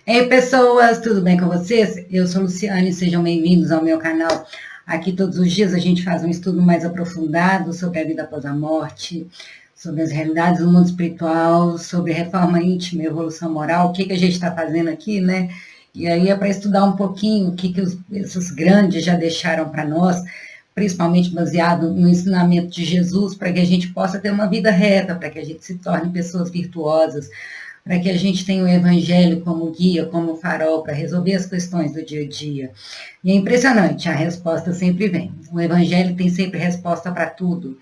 Ei, pessoas, tudo bem com vocês? Eu sou Luciane, sejam bem-vindos ao meu canal. Aqui todos os dias a gente faz um estudo mais aprofundado sobre a vida após a morte, sobre as realidades do mundo espiritual, sobre reforma íntima e evolução moral, o que a gente está fazendo aqui, né? E aí é para estudar um pouquinho o que esses grandes já deixaram para nós, principalmente baseado no ensinamento de Jesus, para que a gente possa ter uma vida reta, para que a gente se torne pessoas virtuosas, para que a gente tenha o Evangelho como guia, como farol, para resolver as questões do dia a dia. E é impressionante, a resposta sempre vem. O Evangelho tem sempre resposta para tudo,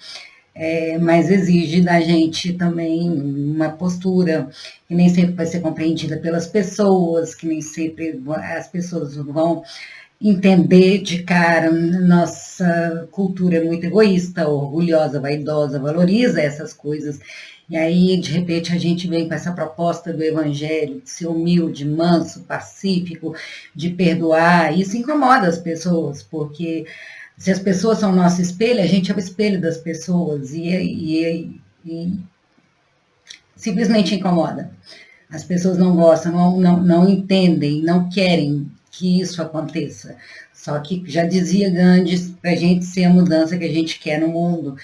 mas exige da gente também uma postura que nem sempre vai ser compreendida pelas pessoas, que nem sempre as pessoas vão entender de cara. Nossa cultura é muito egoísta, orgulhosa, vaidosa, valoriza essas coisas. E aí, de repente, a gente vem com essa proposta do Evangelho, de ser humilde, manso, pacífico, de perdoar. Isso incomoda as pessoas, porque se as pessoas são o nosso espelho, a gente é o espelho das pessoas. E simplesmente incomoda. As pessoas não gostam, não entendem, não querem que isso aconteça. Só que já dizia Gandhi, para a gente ser a mudança que a gente quer no mundo,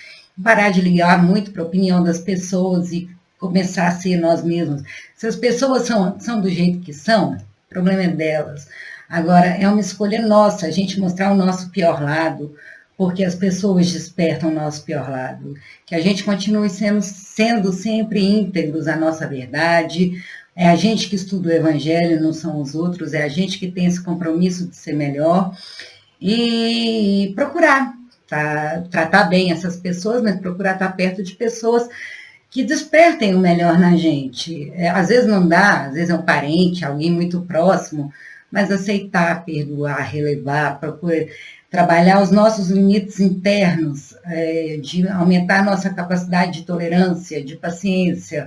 parar de ligar muito para a opinião das pessoas e começar a ser nós mesmos. Se as pessoas são do jeito que são, o problema é delas. Agora, é uma escolha nossa, a gente mostrar o nosso pior lado, porque as pessoas despertam o nosso pior lado. Que a gente continue sendo sempre íntegros à nossa verdade. É a gente que estuda o Evangelho, não são os outros, é a gente que tem esse compromisso de ser melhor. E procurar tratar bem essas pessoas, mas procurar estar perto de pessoas que despertem o melhor na gente. Às vezes não dá, às vezes é um parente, alguém muito próximo, mas aceitar, perdoar, relevar, procurar trabalhar os nossos limites internos, de aumentar a nossa capacidade de tolerância, de paciência,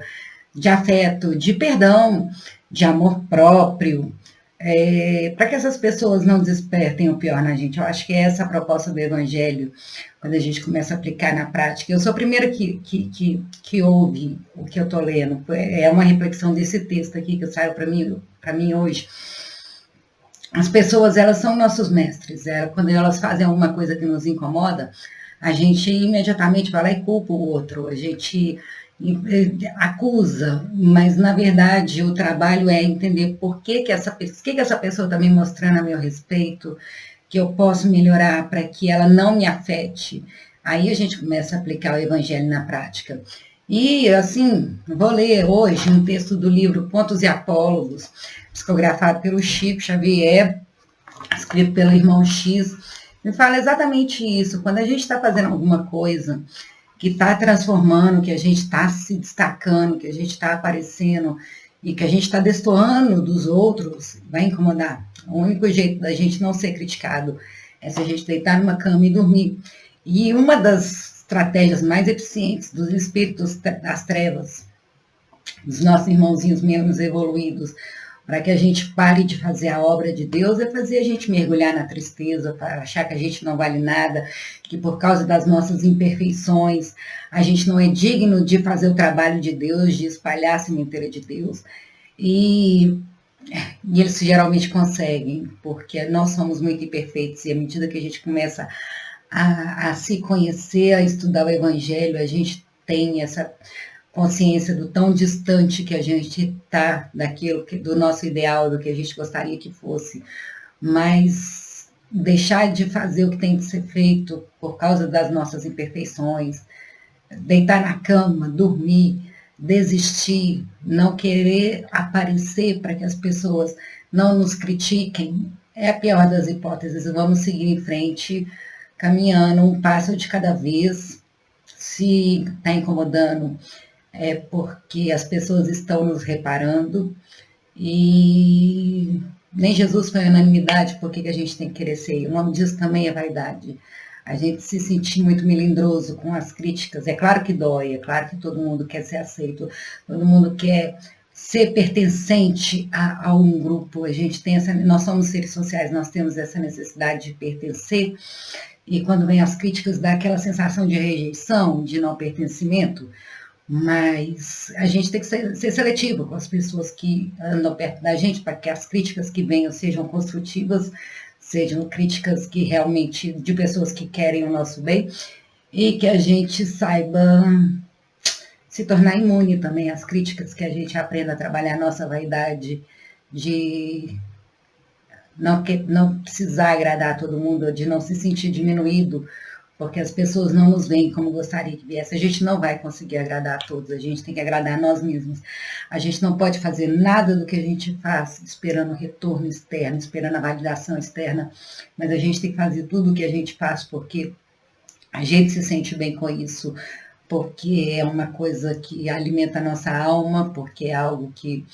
de afeto, de perdão, de amor próprio, para que essas pessoas não despertem o pior na gente. Eu acho que é essa a proposta do Evangelho, quando a gente começa a aplicar na prática. Eu sou a primeira que ouve o que eu estou lendo. É uma reflexão desse texto aqui que saiu para mim hoje. As pessoas, elas são nossos mestres. Quando elas fazem alguma coisa que nos incomoda, a gente imediatamente vai lá e culpa o outro. A gente acusa, mas na verdade o trabalho é entender por que essa pessoa está me mostrando a meu respeito, que eu posso melhorar para que ela não me afete. Aí a gente começa a aplicar o Evangelho na prática. E assim, vou ler hoje um texto do livro Pontos e Apólogos, psicografado pelo Chico Xavier, escrito pelo irmão X, me fala exatamente isso. Quando a gente está fazendo alguma coisa que está transformando, que a gente está se destacando, que a gente está aparecendo e que a gente está destoando dos outros, vai incomodar. O único jeito da gente não ser criticado é se a gente deitar numa cama e dormir. E uma das estratégias mais eficientes dos espíritos das trevas, dos nossos irmãozinhos menos evoluídos, para que a gente pare de fazer a obra de Deus, é fazer a gente mergulhar na tristeza, para achar que a gente não vale nada, que por causa das nossas imperfeições, a gente não é digno de fazer o trabalho de Deus, de espalhar a sementeira de Deus. E eles geralmente conseguem, porque nós somos muito imperfeitos, e à medida que a gente começa a se conhecer, a estudar o Evangelho, a gente tem essa consciência do tão distante que a gente está daquilo, do nosso ideal, do que a gente gostaria que fosse, mas deixar de fazer o que tem que ser feito por causa das nossas imperfeições, deitar na cama, dormir, desistir, não querer aparecer para que as pessoas não nos critiquem, é a pior das hipóteses. Vamos seguir em frente, caminhando um passo de cada vez. Se está incomodando, é porque as pessoas estão nos reparando, e nem Jesus foi unanimidade. Por que a gente tem que querer ser? O nome disso também é vaidade. A gente se sentir muito melindroso com as críticas. É claro que dói, é claro que todo mundo quer ser aceito, todo mundo quer ser pertencente a um grupo. Nós somos seres sociais, nós temos essa necessidade de pertencer, e quando vem as críticas dá aquela sensação de rejeição, de não pertencimento, Mas a gente tem que ser seletivo com as pessoas que andam perto da gente, para que as críticas que venham sejam construtivas, sejam críticas que realmente de pessoas que querem o nosso bem, e que a gente saiba se tornar imune também às críticas, que a gente aprenda a trabalhar a nossa vaidade de não precisar agradar a todo mundo, de não se sentir diminuído, porque as pessoas não nos veem como gostaria que viesse. A gente não vai conseguir agradar a todos, a gente tem que agradar a nós mesmos. A gente não pode fazer nada do que a gente faz esperando retorno externo, esperando a validação externa, mas a gente tem que fazer tudo o que a gente faz porque a gente se sente bem com isso, porque é uma coisa que alimenta a nossa alma, porque é algo que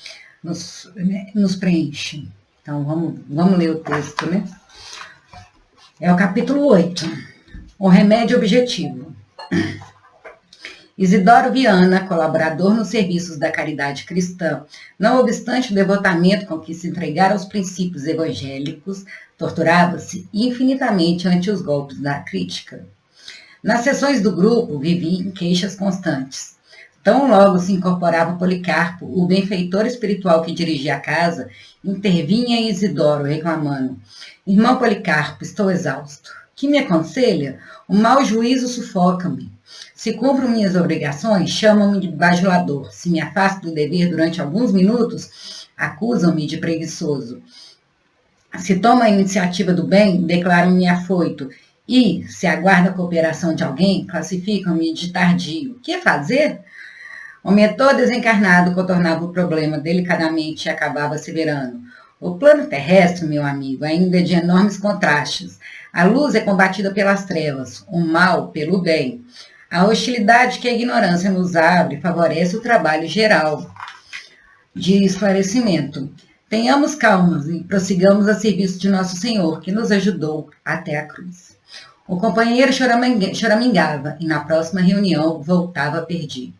nos preenche. Então, vamos ler o texto, né? É o capítulo 8, o remédio objetivo. Isidoro Viana, colaborador nos serviços da caridade cristã, não obstante o devotamento com que se entregara aos princípios evangélicos, torturava-se infinitamente ante os golpes da crítica. Nas sessões do grupo, vivia em queixas constantes. Tão logo se incorporava Policarpo, o benfeitor espiritual que dirigia a casa, intervinha em Isidoro, reclamando: Irmão Policarpo, estou exausto. Que me aconselha? O mau juízo sufoca-me. Se cumpro minhas obrigações, chamam-me de bajulador. Se me afasto do dever durante alguns minutos, acusam-me de preguiçoso. Se tomo a iniciativa do bem, declaram-me afoito. E, se aguardo a cooperação de alguém, classificam-me de tardio. Que fazer? O mentor desencarnado contornava o problema delicadamente e acabava asseverando: o plano terrestre, meu amigo, ainda é de enormes contrastes. A luz é combatida pelas trevas, o mal pelo bem. A hostilidade que a ignorância nos abre favorece o trabalho geral de esclarecimento. Tenhamos calma e prossigamos a serviço de Nosso Senhor, que nos ajudou até a cruz. O companheiro choramingava e na próxima reunião voltava a pedir.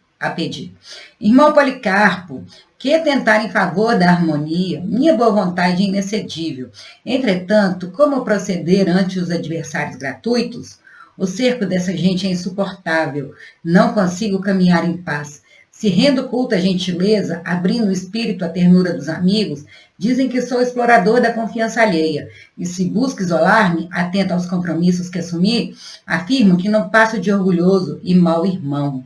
Irmão Policarpo, que tentar em favor da harmonia, minha boa vontade é inexcedível. Entretanto, como proceder ante os adversários gratuitos? O cerco dessa gente é insuportável. Não consigo caminhar em paz. Se rendo culto à gentileza, abrindo o espírito à ternura dos amigos, dizem que sou explorador da confiança alheia. E se busco isolar-me, atento aos compromissos que assumi, afirmo que não passo de orgulhoso e mau irmão.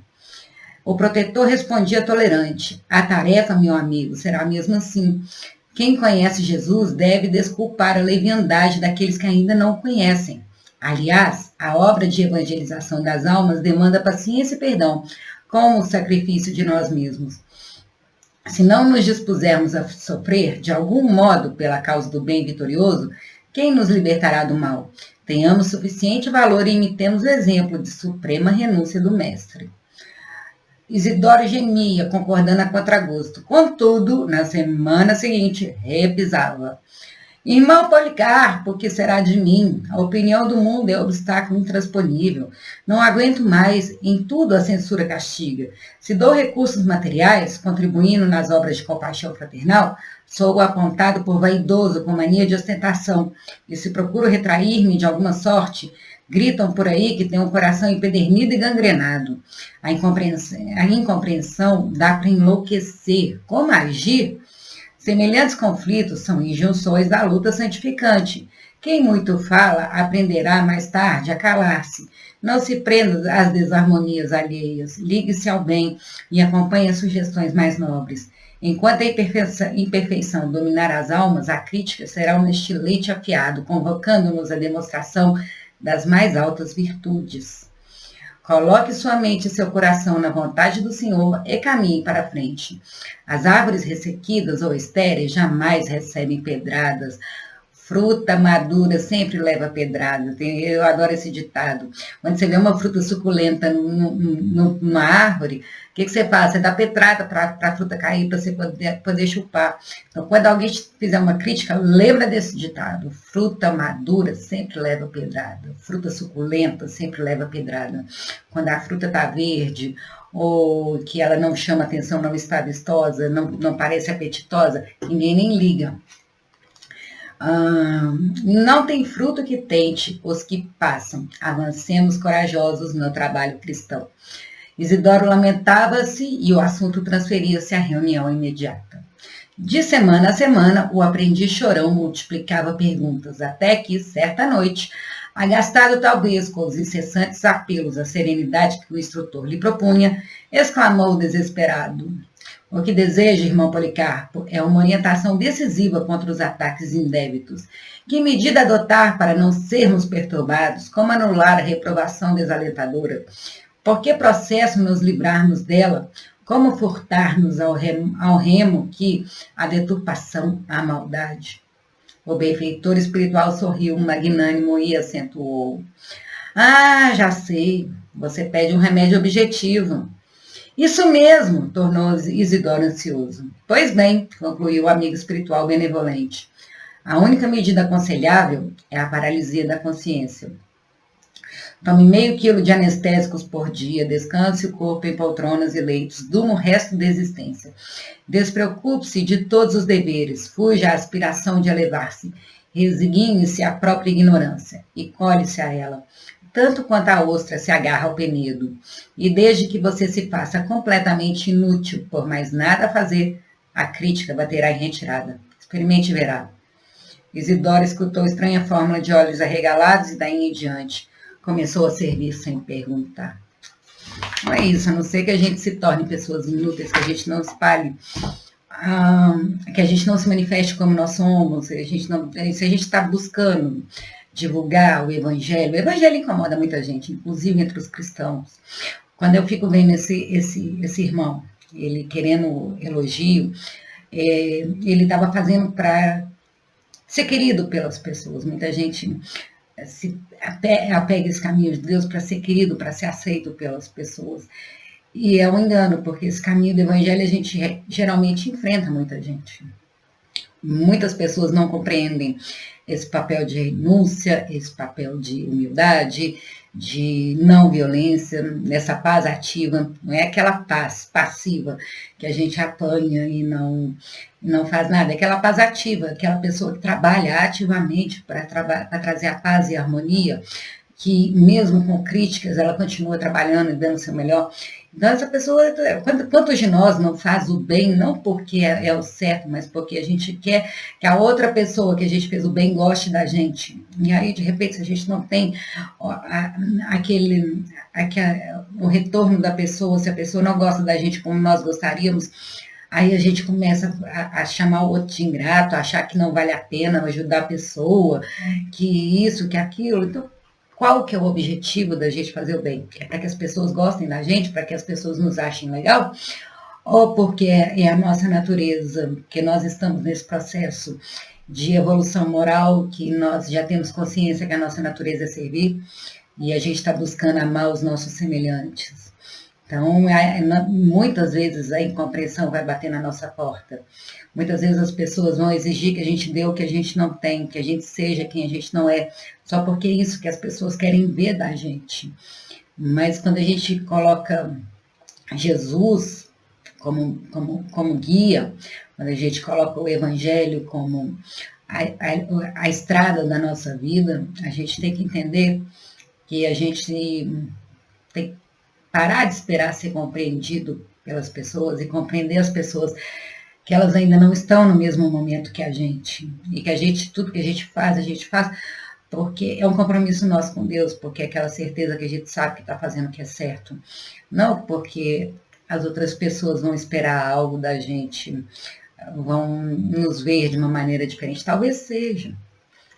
O protetor respondia tolerante: a tarefa, meu amigo, será mesmo assim. Quem conhece Jesus deve desculpar a leviandade daqueles que ainda não o conhecem. Aliás, a obra de evangelização das almas demanda paciência e perdão, como o sacrifício de nós mesmos. Se não nos dispusermos a sofrer, de algum modo, pela causa do bem vitorioso, quem nos libertará do mal? Tenhamos suficiente valor e imitemos o exemplo de suprema renúncia do Mestre. Isidoro gemia, concordando a contragosto. Contudo, na semana seguinte, repisava: Irmão Policarpo, o que será de mim? A opinião do mundo é obstáculo intransponível. Não aguento mais, em tudo a censura castiga. Se dou recursos materiais, contribuindo nas obras de compaixão fraternal, sou apontado por vaidoso com mania de ostentação. E se procuro retrair-me de alguma sorte, gritam por aí que tenho um coração empedernido e gangrenado. A incompreensão dá para enlouquecer. Como agir? Semelhantes conflitos são injunções da luta santificante. Quem muito fala, aprenderá mais tarde a calar-se. Não se prenda às desarmonias alheias, ligue-se ao bem e acompanhe as sugestões mais nobres. Enquanto a imperfeição dominar as almas, a crítica será um estilete afiado, convocando-nos à demonstração das mais altas virtudes. Coloque sua mente e seu coração na vontade do Senhor e caminhe para a frente. As árvores ressequidas ou estéreis jamais recebem pedradas. Fruta madura sempre leva pedrada. Eu adoro esse ditado. Quando você vê uma fruta suculenta numa árvore, o que você faz? Você dá pedrada para a fruta cair, para você poder chupar. Então, quando alguém fizer uma crítica, lembra desse ditado. Fruta madura sempre leva pedrada. Fruta suculenta sempre leva pedrada. Quando a fruta está verde, ou que ela não chama atenção, não está vistosa, não parece apetitosa, ninguém nem liga. Não tem fruto que tente os que passam. Avancemos corajosos no trabalho cristão. Isidoro lamentava-se e o assunto transferia-se à reunião imediata. De semana a semana, o aprendiz chorão multiplicava perguntas, até que, certa noite, agastado talvez com os incessantes apelos à serenidade que o instrutor lhe propunha, exclamou desesperado: "O que deseja, irmão Policarpo, é uma orientação decisiva contra os ataques indébitos. Que medida adotar para não sermos perturbados? Como anular a reprovação desalentadora? Por que processo nos livrarmos dela? Como furtar-nos ao remo que a deturpação, a maldade?" O benfeitor espiritual sorriu magnânimo e acentuou: "Ah, já sei, você pede um remédio objetivo." "Isso mesmo", tornou Isidoro ansioso. "Pois bem", concluiu o amigo espiritual benevolente, "a única medida aconselhável é a paralisia da consciência. Tome meio quilo de anestésicos por dia, descanse o corpo em poltronas e leitos, durma o resto da existência. Despreocupe-se de todos os deveres, fuja à aspiração de elevar-se, resigne-se à própria ignorância e colhe-se a ela, tanto quanto a ostra se agarra ao penedo. E desde que você se faça completamente inútil por mais nada a fazer, a crítica baterá em retirada. Experimente e verá." Isidoro escutou estranha fórmula de olhos arregalados e daí em diante começou a servir sem perguntar. Não é isso, a não ser que a gente se torne pessoas inúteis, que a gente não espalhe, que a gente não se manifeste como nós somos, se a gente está buscando divulgar o evangelho incomoda muita gente, inclusive entre os cristãos. Quando eu fico vendo esse irmão, ele querendo elogio, ele estava fazendo para ser querido pelas pessoas. Muita gente se apega esse caminho de Deus para ser querido, para ser aceito pelas pessoas. E é um engano, porque esse caminho do evangelho a gente geralmente enfrenta muita gente. Muitas pessoas não compreendem esse papel de renúncia, esse papel de humildade, de não violência, nessa paz ativa, não é aquela paz passiva que a gente apanha e não faz nada, é aquela paz ativa, aquela pessoa que trabalha ativamente para trazer a paz e a harmonia, que mesmo com críticas ela continua trabalhando e dando o seu melhor. Então essa pessoa, quantos de nós não faz o bem, não porque é o certo, mas porque a gente quer que a outra pessoa que a gente fez o bem goste da gente. E aí, de repente, se a gente não tem o retorno da pessoa, se a pessoa não gosta da gente como nós gostaríamos, aí a gente começa a chamar o outro de ingrato, a achar que não vale a pena ajudar a pessoa, que isso, que aquilo. Então, qual que é o objetivo da gente fazer o bem? É para que as pessoas gostem da gente, para que as pessoas nos achem legal? Ou porque é a nossa natureza, que nós estamos nesse processo de evolução moral, que nós já temos consciência que a nossa natureza é servir, e a gente está buscando amar os nossos semelhantes. Então, muitas vezes a incompreensão vai bater na nossa porta. Muitas vezes as pessoas vão exigir que a gente dê o que a gente não tem, que a gente seja quem a gente não é, só porque é isso que as pessoas querem ver da gente. Mas quando a gente coloca Jesus como guia, quando a gente coloca o evangelho como a estrada da nossa vida, a gente tem que entender que a gente tem que parar de esperar ser compreendido pelas pessoas e compreender as pessoas que elas ainda não estão no mesmo momento que a gente. E que tudo que a gente faz porque é um compromisso nosso com Deus, porque é aquela certeza que a gente sabe que está fazendo o que é certo. Não porque as outras pessoas vão esperar algo da gente, vão nos ver de uma maneira diferente. Talvez seja.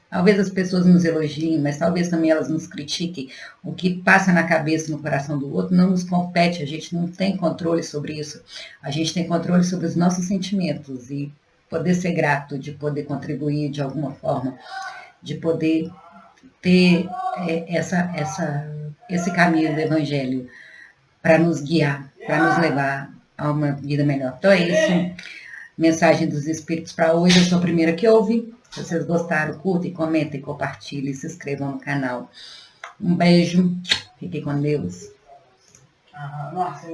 Talvez as pessoas nos elogiem, mas talvez também elas nos critiquem. O que passa na cabeça e no coração do outro não nos compete, a gente não tem controle sobre isso. A gente tem controle sobre os nossos sentimentos e poder ser grato, de poder contribuir de alguma forma, de poder ter esse caminho do evangelho para nos guiar, para nos levar a uma vida melhor. Então é isso. Mensagem dos Espíritos para hoje. Eu sou a primeira que ouve. Se vocês gostaram, curtem, comentem, compartilhem, se inscrevam no canal. Um beijo, fiquem com Deus. Nossa,